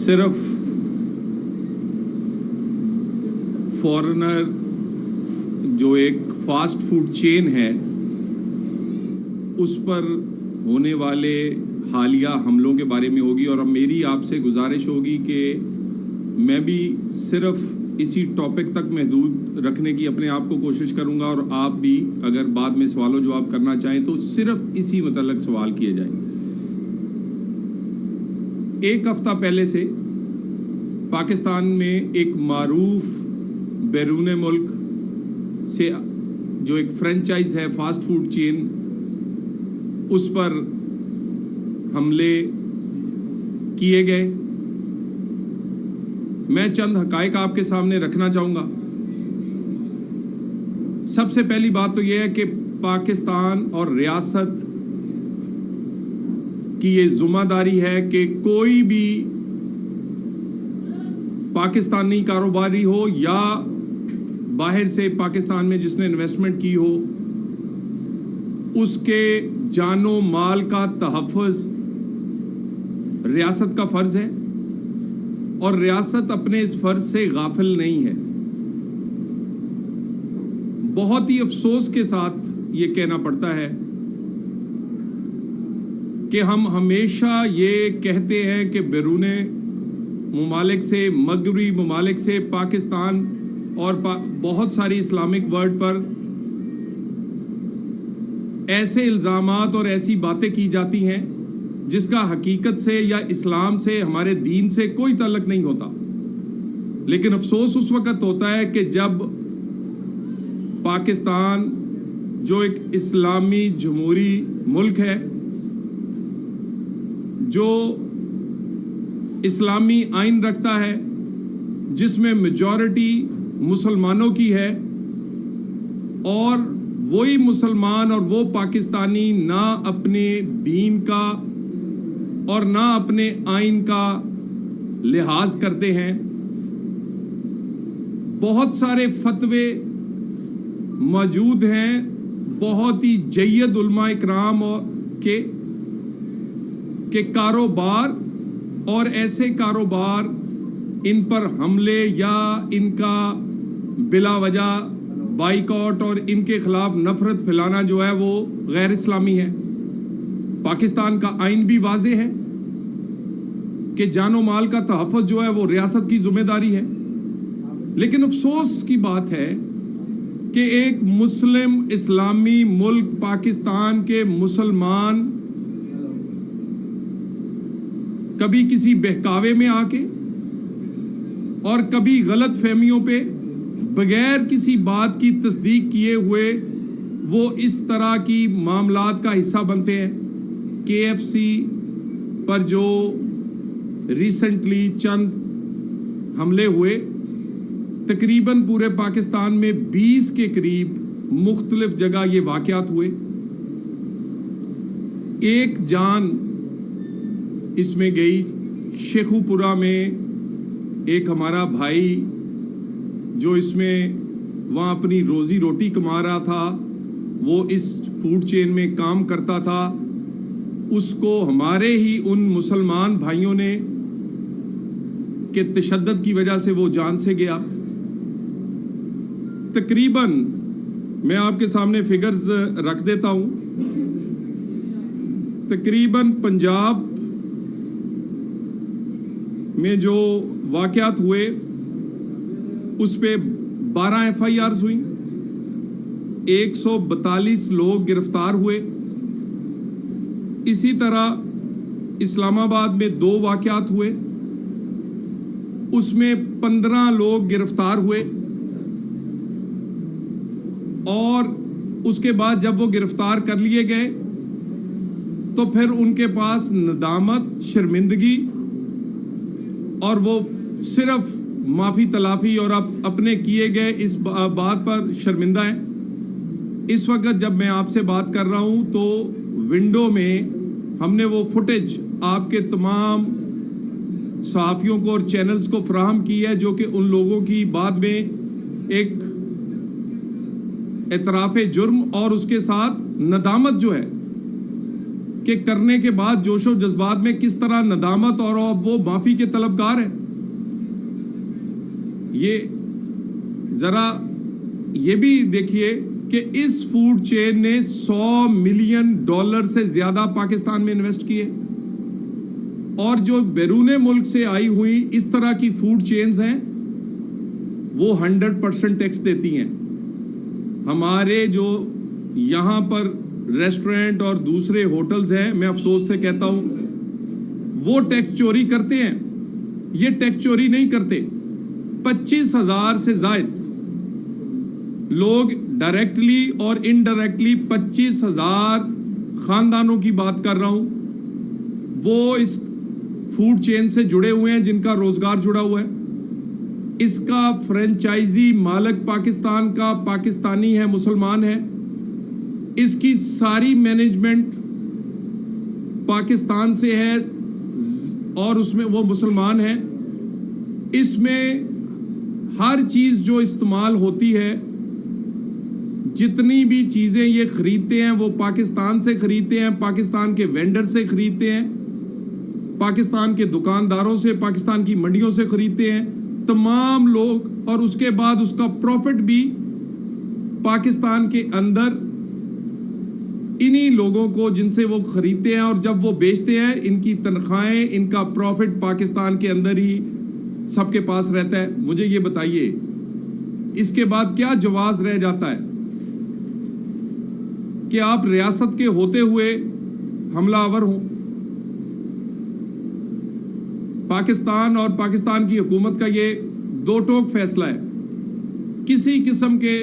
صرف فورنر جو ایک فاسٹ فوڈ چین ہے اس پر ہونے والے حالیہ حملوں کے بارے میں ہوگی، اور اب میری آپ سے گزارش ہوگی کہ میں بھی صرف اسی ٹاپک تک محدود رکھنے کی اپنے آپ کو کوشش کروں گا، اور آپ بھی اگر بعد میں سوال و جواب کرنا چاہیں تو صرف اسی متعلق سوال کیے جائیں۔ ایک ہفتہ پہلے سے پاکستان میں ایک معروف بیرون ملک سے جو ایک فرینچائز ہے فاسٹ فوڈ چین، اس پر حملے کیے گئے۔ میں چند حقائق آپ کے سامنے رکھنا چاہوں گا۔ سب سے پہلی بات تو یہ ہے کہ پاکستان اور ریاست کی یہ ذمہ داری ہے کہ کوئی بھی پاکستانی کاروباری ہو یا باہر سے پاکستان میں جس نے انویسٹمنٹ کی ہو، اس کے جان و مال کا تحفظ ریاست کا فرض ہے، اور ریاست اپنے اس فرض سے غافل نہیں ہے۔ بہت ہی افسوس کے ساتھ یہ کہنا پڑتا ہے کہ ہم ہمیشہ یہ کہتے ہیں کہ بیرون ممالک سے، مغربی ممالک سے پاکستان اور بہت ساری اسلامک ورلڈ پر ایسے الزامات اور ایسی باتیں کی جاتی ہیں جس کا حقیقت سے یا اسلام سے، ہمارے دین سے کوئی تعلق نہیں ہوتا۔ لیکن افسوس اس وقت ہوتا ہے کہ جب پاکستان جو ایک اسلامی جمہوری ملک ہے، جو اسلامی آئین رکھتا ہے، جس میں میجورٹی مسلمانوں کی ہے، اور وہی مسلمان اور وہ پاکستانی نہ اپنے دین کا اور نہ اپنے آئین کا لحاظ کرتے ہیں۔ بہت سارے فتوے موجود ہیں بہت ہی جید علماء اکرام کے کاروبار اور ایسے کاروبار، ان پر حملے یا ان کا بلا وجہ بائیکاٹ اور ان کے خلاف نفرت پھیلانا جو ہے وہ غیر اسلامی ہے۔ پاکستان کا آئین بھی واضح ہے کہ جان و مال کا تحفظ جو ہے وہ ریاست کی ذمہ داری ہے۔ لیکن افسوس کی بات ہے کہ ایک مسلم اسلامی ملک پاکستان کے مسلمان کبھی کسی بہکاوے میں آ کے اور کبھی غلط فہمیوں پہ بغیر کسی بات کی تصدیق کیے ہوئے وہ اس طرح کی معاملات کا حصہ بنتے ہیں۔ KFC پر جو ریسنٹلی چند حملے ہوئے، تقریباً پورے پاکستان میں 20 کے قریب مختلف جگہ یہ واقعات ہوئے۔ ایک جان اس میں گئی، شیخو پورہ میں ایک ہمارا بھائی جو اس میں وہاں اپنی روزی روٹی کما رہا تھا، وہ اس فوڈ چین میں کام کرتا تھا، اس کو ہمارے ہی ان مسلمان بھائیوں نے کہ تشدد کی وجہ سے وہ جان سے گیا۔ تقریباً میں آپ کے سامنے فگرز رکھ دیتا ہوں، تقریباً پنجاب میں جو واقعات ہوئے اس پہ 12 FIRs ہوئیں، 142 لوگ گرفتار ہوئے۔ اسی طرح اسلام آباد میں 2 واقعات ہوئے، اس میں 15 لوگ گرفتار ہوئے، اور اس کے بعد جب وہ گرفتار کر لیے گئے تو پھر ان کے پاس ندامت، شرمندگی، اور وہ صرف معافی تلافی اور اپنے کیے گئے اس بات پر شرمندہ ہیں۔ اس وقت جب میں آپ سے بات کر رہا ہوں تو ونڈو میں ہم نے وہ فوٹیج آپ کے تمام صحافیوں کو اور چینلز کو فراہم کی ہے، جو کہ ان لوگوں کی بعد میں ایک اعتراف جرم اور اس کے ساتھ ندامت جو ہے کہ کرنے کے بعد جوش و جذبات میں کس طرح ندامت اور اب وہ معافی کے طلبگار ہیں. یہ ذرا یہ بھی دیکھیے کہ اس فوڈ چین نے $100 ملین سے زیادہ پاکستان میں انویسٹ کیے, اور جو بیرون ملک سے آئی ہوئی اس طرح کی فوڈ چینز ہیں وہ 100% ٹیکس دیتی ہیں. ہمارے جو یہاں پر ریسٹورنٹ اور دوسرے ہوٹلز ہیں, میں افسوس سے کہتا ہوں وہ ٹیکس چوری کرتے ہیں. یہ ٹیکس چوری نہیں کرتے. 25,000 سے زائد لوگ ڈائریکٹلی اور انڈائریکٹلی 25,000 خاندانوں کی بات کر رہا ہوں, وہ اس فوڈ چین سے جڑے ہوئے ہیں, جن کا روزگار جڑا ہوا ہے. اس کا فرینچائزی مالک پاکستان کا پاکستانی ہے, مسلمان ہے. اس کی ساری مینجمنٹ پاکستان سے ہے اور اس میں وہ مسلمان ہے. اس میں ہر چیز جو استعمال ہوتی ہے, جتنی بھی چیزیں یہ خریدتے ہیں وہ پاکستان سے خریدتے ہیں, پاکستان کے وینڈر سے خریدتے ہیں, پاکستان کے دکانداروں سے, پاکستان کی منڈیوں سے خریدتے ہیں تمام لوگ. اور اس کے بعد اس کا پروفٹ بھی پاکستان کے اندر انہی لوگوں کو جن سے وہ خریدتے ہیں, اور جب وہ بیچتے ہیں ان کی تنخواہیں, ان کا پروفٹ پاکستان کے اندر ہی سب کے پاس رہتا ہے. مجھے یہ بتائیے اس کے بعد کیا جواز رہ جاتا ہے کہ آپ ریاست کے ہوتے ہوئے حملہ آور ہوں؟ پاکستان اور پاکستان کی حکومت کا یہ دو ٹوک فیصلہ ہے. کسی قسم کے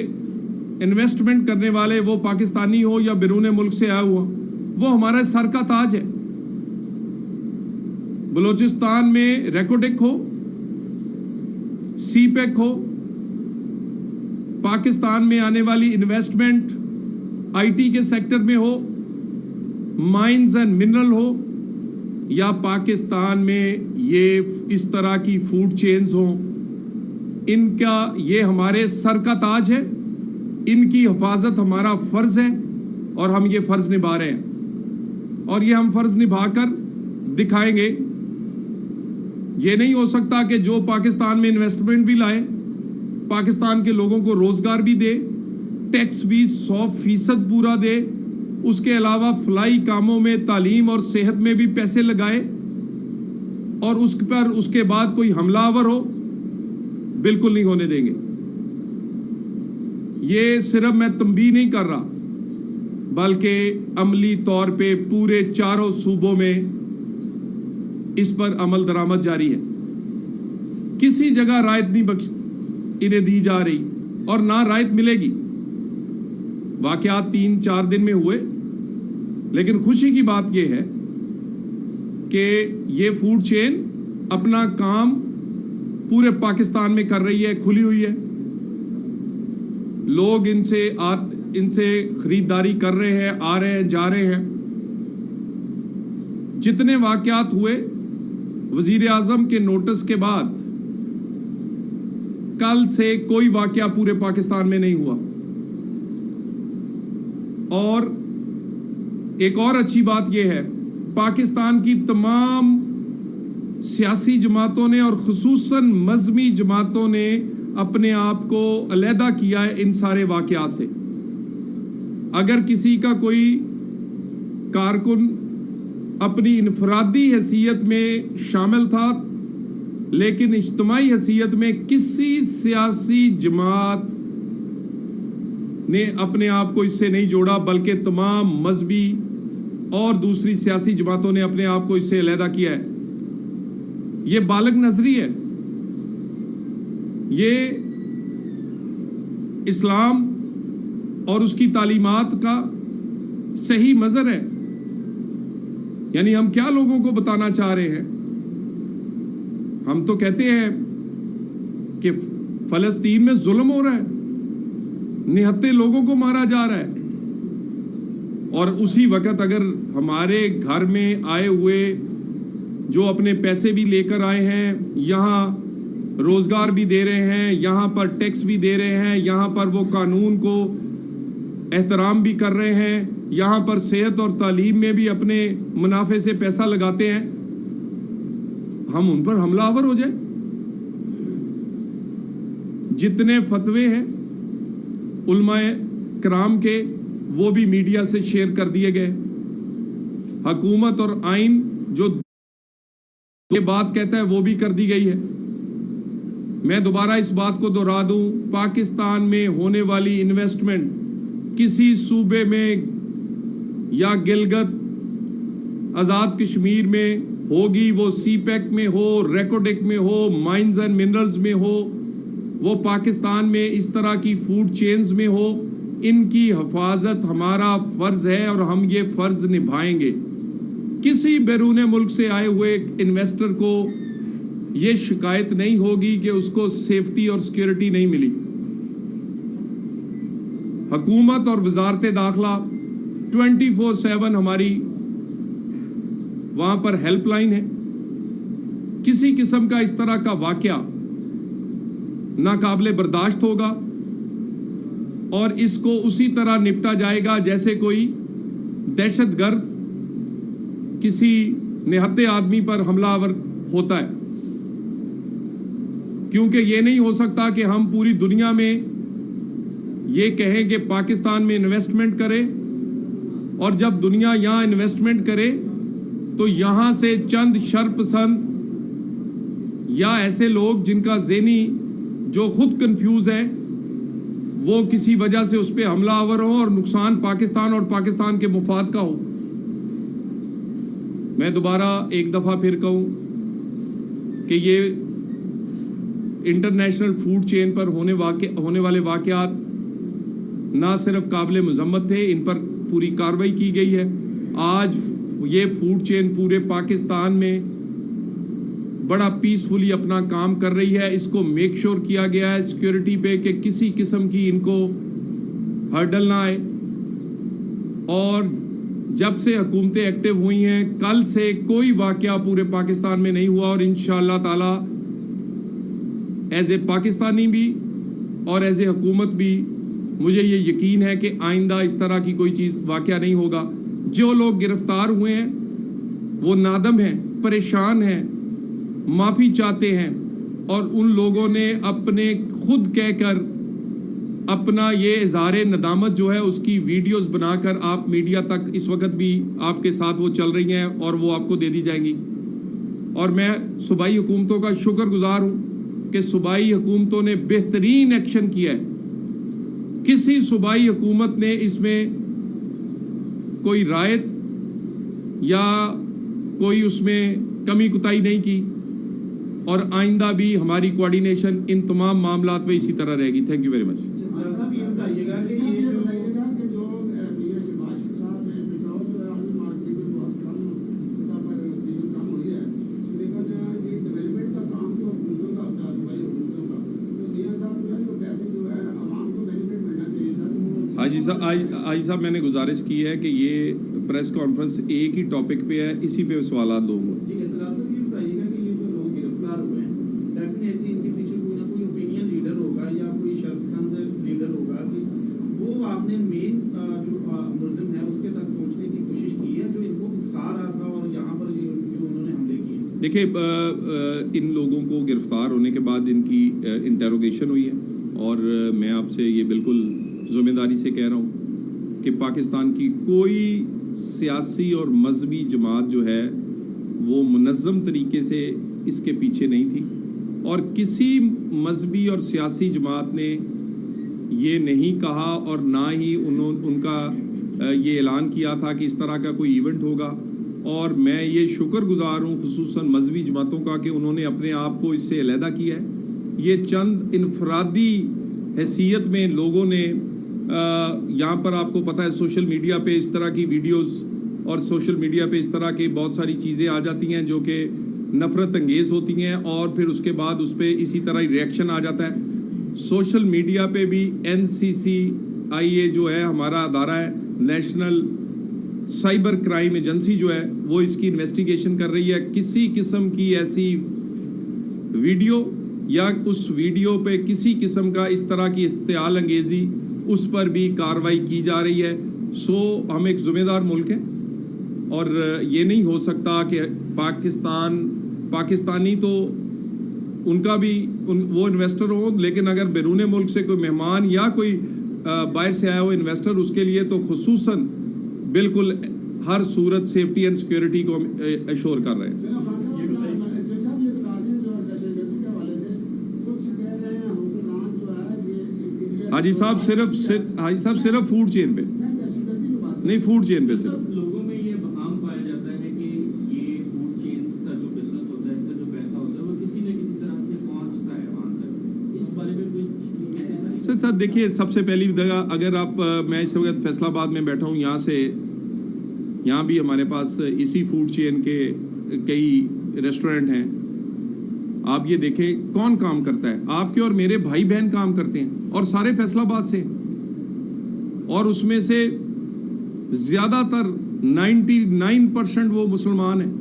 انویسٹمنٹ کرنے والے, وہ پاکستانی ہو یا بیرون ملک سے آیا ہوا, وہ ہمارے سر کا تاج ہے. بلوچستان میں ریکوٹیک ہو, سی پیک ہو, پاکستان میں آنے والی انویسٹمنٹ آئی ٹی کے سیکٹر میں ہو, مائنز اینڈ منرل ہو, یا پاکستان میں یہ اس طرح کی فوڈ چینز ہوں, ان کا یہ ہمارے سر کا تاج ہے. ان کی حفاظت ہمارا فرض ہے اور ہم یہ فرض نبھا رہے ہیں, اور یہ ہم فرض نبھا کر دکھائیں گے. یہ نہیں ہو سکتا کہ جو پاکستان میں انویسٹمنٹ بھی لائے, پاکستان کے لوگوں کو روزگار بھی دے, ٹیکس بھی 100% پورا دے, اس کے علاوہ فلاحی کاموں میں, تعلیم اور صحت میں بھی پیسے لگائے, اور اس پر اس کے بعد کوئی حملہ آور ہو. بالکل نہیں ہونے دیں گے. یہ صرف میں تنبیہ نہیں کر رہا, بلکہ عملی طور پہ پورے 4 صوبوں میں اس پر عمل درآمد جاری ہے. کسی جگہ رعایت نہیں انہیں دی جا رہی, اور نہ رعایت ملے گی. واقعات 3-4 دن میں ہوئے, لیکن خوشی کی بات یہ ہے کہ یہ فوڈ چین اپنا کام پورے پاکستان میں کر رہی ہے, کھلی ہوئی ہے. لوگ ان سے خریداری کر رہے ہیں, آ رہے ہیں, جا رہے ہیں. جتنے واقعات ہوئے وزیر اعظم کے نوٹس کے بعد, کل سے کوئی واقعہ پورے پاکستان میں نہیں ہوا. اور ایک اور اچھی بات یہ ہے, پاکستان کی تمام سیاسی جماعتوں نے اور خصوصاً مذہبی جماعتوں نے اپنے آپ کو علیحدہ کیا ہے ان سارے واقعات سے. اگر کسی کا کوئی کارکن اپنی انفرادی حیثیت میں شامل تھا, لیکن اجتماعی حیثیت میں کسی سیاسی جماعت نے اپنے آپ کو اس سے نہیں جوڑا, بلکہ تمام مذہبی اور دوسری سیاسی جماعتوں نے اپنے آپ کو اس سے علیحدہ کیا ہے. یہ بالغ نظری ہے. یہ اسلام اور اس کی تعلیمات کا صحیح مظہر ہے. یعنی ہم کیا لوگوں کو بتانا چاہ رہے ہیں؟ ہم تو کہتے ہیں کہ فلسطین میں ظلم ہو رہا ہے, نہتے لوگوں کو مارا جا رہا ہے, اور اسی وقت اگر ہمارے گھر میں آئے ہوئے جو اپنے پیسے بھی لے کر آئے ہیں, یہاں روزگار بھی دے رہے ہیں, یہاں پر ٹیکس بھی دے رہے ہیں, یہاں پر وہ قانون کو احترام بھی کر رہے ہیں, یہاں پر صحت اور تعلیم میں بھی اپنے منافع سے پیسہ لگاتے ہیں، ہم ان پر حملہ آور ہو جائیں؟ جتنے فتوے ہیں علماء کرام کے وہ بھی میڈیا سے شیئر کر دیے گئے. حکومت اور آئین جو یہ بات کہتا ہے وہ بھی کر دی گئی ہے. میں دوبارہ اس بات کو دہرا دوں، پاکستان میں ہونے والی انویسٹمنٹ کسی صوبے میں یا گلگت آزاد کشمیر میں ہوگی، وہ سی پیک میں ہو، ریکوڈک میں ہو، مائنز اینڈ منرلز میں ہو، وہ پاکستان میں اس طرح کی فوڈ چینز میں ہو، ان کی حفاظت ہمارا فرض ہے اور ہم یہ فرض نبھائیں گے. کسی بیرون ملک سے آئے ہوئے انویسٹر کو یہ شکایت نہیں ہوگی کہ اس کو سیفٹی اور سیکیورٹی نہیں ملی. حکومت اور وزارت داخلہ 24/7 ہماری وہاں پر ہیلپ لائن ہے. کسی قسم کا اس طرح کا واقعہ ناقابل برداشت ہوگا اور اس کو اسی طرح نپٹا جائے گا جیسے کوئی دہشت گرد کسی نہتے آدمی پر حملہ آور ہوتا ہے. کیونکہ یہ نہیں ہو سکتا کہ ہم پوری دنیا میں یہ کہیں کہ پاکستان میں انویسٹمنٹ کرے اور جب دنیا یہاں انویسٹمنٹ کرے تو یہاں سے چند شرپسند یا ایسے لوگ جن کا ذہنی جو خود کنفیوز ہے وہ کسی وجہ سے اس پہ حملہ آور ہو اور نقصان پاکستان اور پاکستان کے مفاد کا ہو. میں دوبارہ ایک دفعہ پھر کہوں کہ یہ انٹرنیشنل فوڈ چین پر ہونے والے واقعات نہ صرف قابل مذمت تھے، ان پر پوری کارروائی کی گئی ہے. آج یہ فوڈ چین پورے پاکستان میں بڑا پیسفلی اپنا کام کر رہی ہے. اس کو میک شور کیا گیا ہے سیکیورٹی پہ کہ کسی قسم کی ان کو ہرڈل نہ آئے. اور جب سے حکومتیں ایکٹیو ہوئی ہیں کل سے کوئی واقعہ پورے پاکستان میں نہیں ہوا، اور انشاءاللہ تعالی ایز اے پاکستانی بھی اور ایز اے حکومت بھی مجھے یہ یقین ہے کہ آئندہ اس طرح کی کوئی چیز واقعہ نہیں ہوگا. جو لوگ گرفتار ہوئے ہیں وہ نادم ہیں، پریشان ہیں، معافی چاہتے ہیں، اور ان لوگوں نے اپنے خود کہہ کر اپنا یہ اظہار ندامت جو ہے اس کی ویڈیوز بنا کر آپ میڈیا تک اس وقت بھی آپ کے ساتھ وہ چل رہی ہیں اور وہ آپ کو دے دی جائیں گی. اور میں صوبائی حکومتوں کا شکر گزار ہوں کہ صوبائی حکومتوں نے بہترین ایکشن کیا ہے. کسی صوبائی حکومت نے اس میں کوئی رعایت یا کوئی اس میں کمی کوتاہی نہیں کی، اور آئندہ بھی ہماری کوارڈینیشن ان تمام معاملات میں اسی طرح رہے گی. Thank you very much. حاجی صاحب میں نے گزارش کی ہے کہ یہ پریس کانفرنس ایک ہی ٹاپک پہ ہے، اسی پہ سوالات لوگ ہوں. جی اطلاع صاحب یہ بتائیے گا کہ یہ جو لوگ گرفتار ہوئے ہیں ڈیفینیٹلی ان کے پیچھے کوئی نہ کوئی اوپینین لیڈر ہوگا یا کوئی شرپسند لیڈر ہوگا، کہ وہ آپ نے مین جو ملزم ہے اس کے تک پہنچنے کی کوشش کی ہے جو ان کو اکسا رہا تھا اور یہاں پر جو انہوں نے حملے کیے؟ دیکھیں ان لوگوں کو گرفتار ہونے کے بعد ان کی انٹیروگیشن ہوئی ہے، اور میں آپ سے یہ بالکل ذمہ داری سے کہہ رہا ہوں کہ پاکستان کی کوئی سیاسی اور مذہبی جماعت جو ہے وہ منظم طریقے سے اس کے پیچھے نہیں تھی، اور کسی مذہبی اور سیاسی جماعت نے یہ نہیں کہا اور نہ ہی ان کا یہ اعلان کیا تھا کہ اس طرح کا کوئی ایونٹ ہوگا. اور میں یہ شکر گزار ہوں خصوصاً مذہبی جماعتوں کا کہ انہوں نے اپنے آپ کو اس سے علیحدہ کیا ہے. یہ چند انفرادی حیثیت میں لوگوں نے یہاں پر آپ کو پتہ ہے سوشل میڈیا پہ اس طرح کی ویڈیوز اور سوشل میڈیا پہ اس طرح کی بہت ساری چیزیں آ جاتی ہیں جو کہ نفرت انگیز ہوتی ہیں، اور پھر اس کے بعد اس پہ اسی طرح ریئیکشن آ جاتا ہے. سوشل میڈیا پہ بھی NCCIA جو ہے ہمارا ادارہ ہے، نیشنل سائبر کرائم ایجنسی جو ہے وہ اس کی انویسٹیگیشن کر رہی ہے. کسی قسم کی ایسی ویڈیو یا اس ویڈیو پہ کسی قسم کا اس طرح کی اشتعال انگیزی اس پر بھی کارروائی کی جا رہی ہے. سو ہم ایک ذمہ دار ملک ہیں اور یہ نہیں ہو سکتا کہ پاکستانی تو ان کا بھی وہ انویسٹر ہوں، لیکن اگر بیرون ملک سے کوئی مہمان یا کوئی باہر سے آیا ہو انویسٹر، اس کے لیے تو خصوصاً بالکل ہر صورت سیفٹی اینڈ سیکیورٹی کو ایشور کر رہے ہیں۔ حاجی صاحب صرف فوڈ چین پہ نہیں، فوڈ چین پہ صرف لوگوں میں یہ بہام پایا جاتا ہے کہ یہ فوڈ چینز کا جو بزنس ہوتا ہے، اس کا جو پیسہ ہوتا ہے، وہ کسی نہ کسی طرح سے پہنچتا ہے وہاں تک، اس بارے میں کوئی کہنا چاہیے؟ سر دیکھیے، سب سے پہلی جگہ اگر آپ میں اس وقت فیصل آباد میں بیٹھا ہوں، یہاں بھی ہمارے پاس اسی فوڈ چین کے کئی ریسٹورنٹ ہیں۔ آپ یہ دیکھیں کون کام کرتا ہے، آپ کے اور میرے بھائی بہن کام کرتے ہیں اور سارے فیصل آباد سے، اور اس میں سے زیادہ تر 99% وہ مسلمان ہیں۔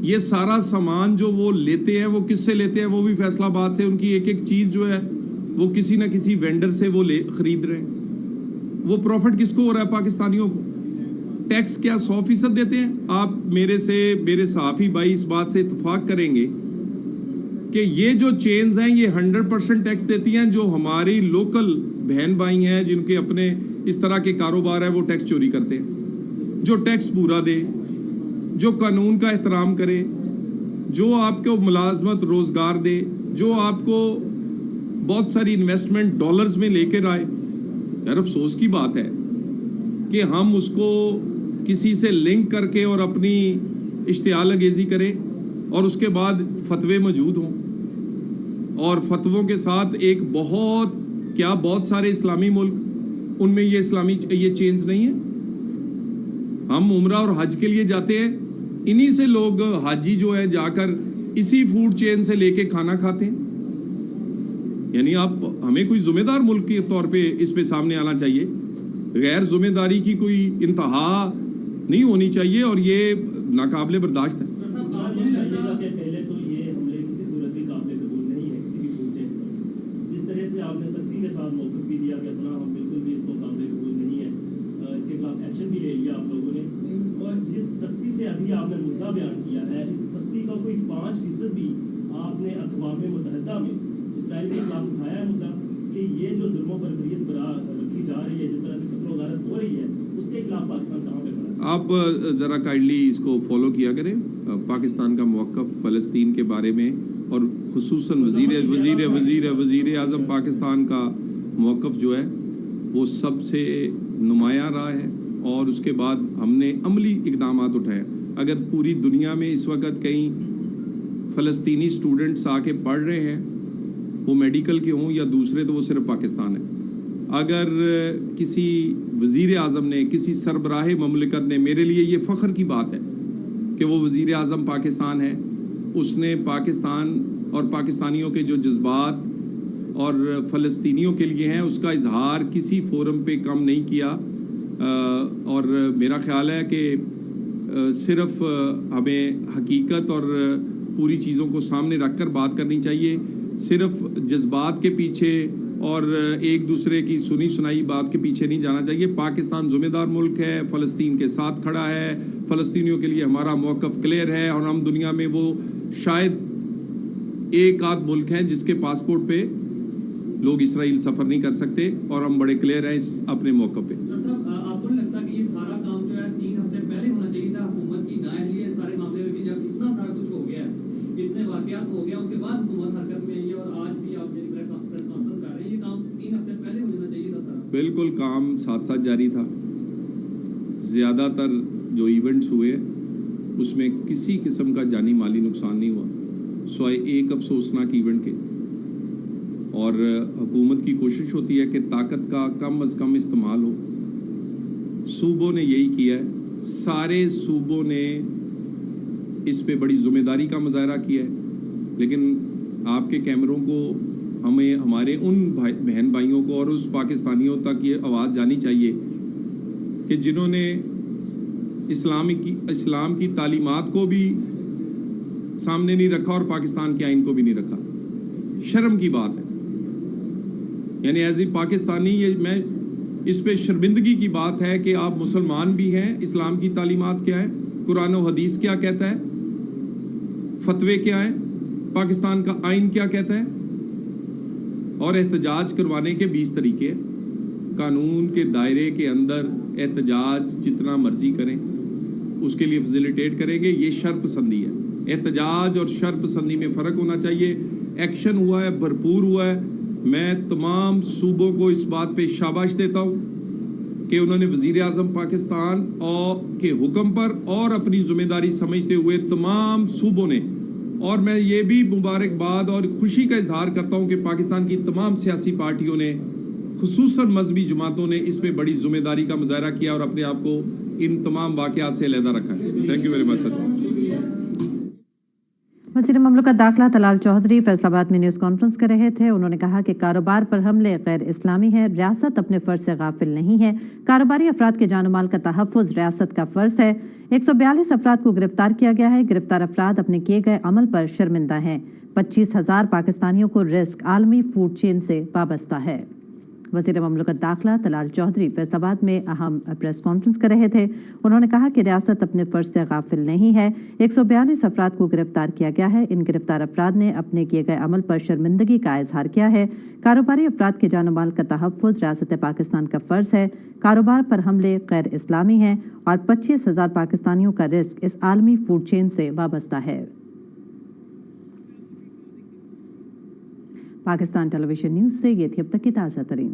یہ سارا سامان جو وہ لیتے ہیں، وہ کس سے لیتے ہیں؟ وہ بھی فیصل آباد سے۔ ان کی ایک ایک چیز جو ہے وہ کسی نہ کسی وینڈر سے وہ خرید رہے ہیں۔ وہ پروفٹ کس کو ہو رہا ہے؟ پاکستانیوں کو۔ ٹیکس کیا 100% دیتے ہیں؟ آپ میرے صحافی بھائی اس بات سے اتفاق کریں گے کہ یہ جو چینز ہیں یہ 100% ٹیکس دیتی ہیں۔ جو ہماری لوکل بہن بھائی ہیں جن کے اپنے اس طرح کے کاروبار ہیں، وہ ٹیکس چوری کرتے ہیں۔ جو ٹیکس پورا دے، جو قانون کا احترام کرے، جو آپ کو ملازمت روزگار دے، جو آپ کو بہت ساری انویسٹمنٹ ڈالرز میں لے کر آئے، یار افسوس کی بات ہے کہ ہم اس کو کسی سے لنک کر کے اور اپنی اشتعال انگیزی کریں اور اس کے بعد فتوے موجود ہوں، اور فتووں کے ساتھ بہت سارے اسلامی ملک ان میں یہ چینز نہیں ہے۔ ہم عمرہ اور حج کے لیے جاتے ہیں، انہی سے لوگ حاجی جو ہے جا کر اسی فوڈ چین سے لے کے کھانا کھاتے ہیں۔ یعنی ہمیں کوئی ذمہ دار ملک کے طور پہ اس پہ سامنے آنا چاہیے۔ غیر ذمہ داری کی کوئی انتہا نہیں ہونی چاہیے، اور یہ ناقابل برداشت ہے۔ پہلے تو یہ حملے کسی صورت بھی قابل قبول نہیں ہے کسی بھی فوڈ چین پر۔ جس طرح سے آپ نے سختی کے ساتھ موقف بھی دیا کہ اپنا ہم بالکل بھی اس کو قابل قبول نہیں ہے، اس کے خلاف ایکشن بھی لے لیا آپ لوگوں نے، اور جس سختی سے ابھی آپ نے مدعا بیان کیا ہے، اس سختی کا کوئی 5% بھی آپ نے اقوام متحدہ میں اسرائیل کے خلاف اٹھایا ہے مدعا کہ یہ جو ظلم و بربریت رکھی جا رہی ہے، جس طرح سے قتل و غارت ہو رہی ہے، اس کے خلاف پاکستان کہاں پہ کھڑا ہے؟ آپ ذرا کائنڈلی اس کو فالو کیا کریں۔ پاکستان کا موقف فلسطین کے بارے میں، اور خصوصاً وزیر اعظم پاکستان کا موقف جو ہے وہ سب سے نمایاں رہا ہے، اور اس کے بعد ہم نے عملی اقدامات اٹھائے۔ اگر پوری دنیا میں اس وقت کئی فلسطینی اسٹوڈنٹس آ کے پڑھ رہے ہیں، وہ میڈیکل کے ہوں یا دوسرے، تو وہ صرف پاکستان ہے۔ اگر کسی وزیر اعظم نے، کسی سربراہ مملکت نے، میرے لیے یہ فخر کی بات ہے کہ وہ وزیر اعظم پاکستان ہے، اس نے پاکستان اور پاکستانیوں کے جو جذبات اور فلسطینیوں کے لیے ہیں اس کا اظہار کسی فورم پہ کم نہیں کیا۔ اور میرا خیال ہے کہ صرف ہمیں حقیقت اور پوری چیزوں کو سامنے رکھ کر بات کرنی چاہیے، صرف جذبات کے پیچھے اور ایک دوسرے کی سنی سنائی بات کے پیچھے نہیں جانا چاہیے۔ پاکستان ذمہ دار ملک ہے، فلسطین کے ساتھ کھڑا ہے، فلسطینیوں کے لیے ہمارا موقف کلیئر ہے، اور ہم دنیا میں وہ شاید ایک آدھ ملک ہیں جس کے پاسپورٹ پہ لوگ اسرائیل سفر نہیں کر سکتے، اور ہم بڑے کلیئر ہیں اپنے موقع پہ۔ سر صاحب، آپ کو نہیں لگتا کہ یہ سارا کام جو ہے 3 ہفتے پہلے ہونا چاہیے تھا؟ حکومت کی نااہلی ہے سارے معاملے میں بھی، جب اتنا سارا کچھ ہو گیا ہے، اتنے واقعات ہو گیا، اس کے بعد حکومت حرکت میں آئی ہے، اور آج بھی آپ پریس کانفرنس کر رہے ہیں، یہ کام 3 ہفتے پہلے ہو جانا چاہیے تھا سارا؟ بالکل، کام ساتھ ساتھ جاری تھا۔ زیادہ تر جو ایونٹس ہوئے اس میں کسی قسم کا جانی مالی نقصان نہیں ہوا، سوائے ایک افسوسناک ایونٹ کے۔ اور حکومت کی کوشش ہوتی ہے کہ طاقت کا کم از کم استعمال ہو۔ صوبوں نے یہی کیا ہے، سارے صوبوں نے اس پہ بڑی ذمہ داری کا مظاہرہ کیا ہے، لیکن آپ کے کیمروں کو ہمیں ہمارے ان بہن بھائیوں کو اور اس پاکستانیوں تک یہ آواز جانی چاہیے کہ جنہوں نے اسلام کی تعلیمات کو بھی سامنے نہیں رکھا اور پاکستان کے آئین کو بھی نہیں رکھا۔ شرم کی بات ہے، یعنی ایز اے پاکستانی یہ میں اس پہ شرمندگی کی بات ہے کہ آپ مسلمان بھی ہیں، اسلام کی تعلیمات کیا ہے، قرآن و حدیث کیا کہتا ہے، فتوے کیا ہیں، پاکستان کا آئین کیا کہتا ہے، اور احتجاج کروانے کے 20 طریقے ہیں۔ قانون کے دائرے کے اندر احتجاج جتنا مرضی کریں، اس کے لیے فیسیلیٹیٹ کریں گے۔ یہ شر پسندی ہے، احتجاج اور شر پسندی میں فرق ہونا چاہیے۔ ایکشن ہوا ہے، بھرپور ہوا ہے۔ میں تمام صوبوں کو اس بات پہ شاباش دیتا ہوں کہ انہوں نے وزیر اعظم پاکستان کے حکم پر اور اپنی ذمہ داری سمجھتے ہوئے تمام صوبوں نے، اور میں یہ بھی مبارکباد اور خوشی کا اظہار کرتا ہوں کہ پاکستان کی تمام سیاسی پارٹیوں نے، خصوصاً مذہبی جماعتوں نے اس پہ بڑی ذمہ داری کا مظاہرہ کیا اور اپنے آپ کو ان تمام واقعات سے علیحدہ رکھا ہے۔ تھینک یو ویری مچ سر۔ وزیر مملکت داخلہ طلال چودھری فیصل آباد میں نیوز کانفرنس کر رہے تھے۔ انہوں نے کہا کہ کاروبار پر حملے غیر اسلامی ہے، ریاست اپنے فرض سے غافل نہیں ہے۔ کاروباری افراد کے جان و مال کا تحفظ ریاست کا فرض ہے۔ 142 افراد کو گرفتار کیا گیا ہے۔ گرفتار افراد اپنے کیے گئے عمل پر شرمندہ ہیں۔ 25,000 پاکستانیوں کو رزق عالمی فوڈ چین سے وابستہ ہے۔ وزیر مملکت داخلہ طلال چودھری فیصل آباد میں اہم پریس کانفرنس کر رہے تھے۔ انہوں نے کہا کہ ریاست اپنے فرض سے غافل نہیں ہے۔ 142 افراد کو گرفتار کیا گیا ہے۔ ان گرفتار افراد نے اپنے کیے گئے عمل پر شرمندگی کا اظہار کیا ہے۔ کاروباری افراد کے جان و مال کا تحفظ ریاست پاکستان کا فرض ہے۔ کاروبار پر حملے غیر اسلامی ہیں اور 25,000 پاکستانیوں کا رزق اس عالمی فوڈ چین سے وابستہ ہے۔ پاکستان ٹیلی ویژن نیوز سے یہ تھی اب تک کی تازہ ترین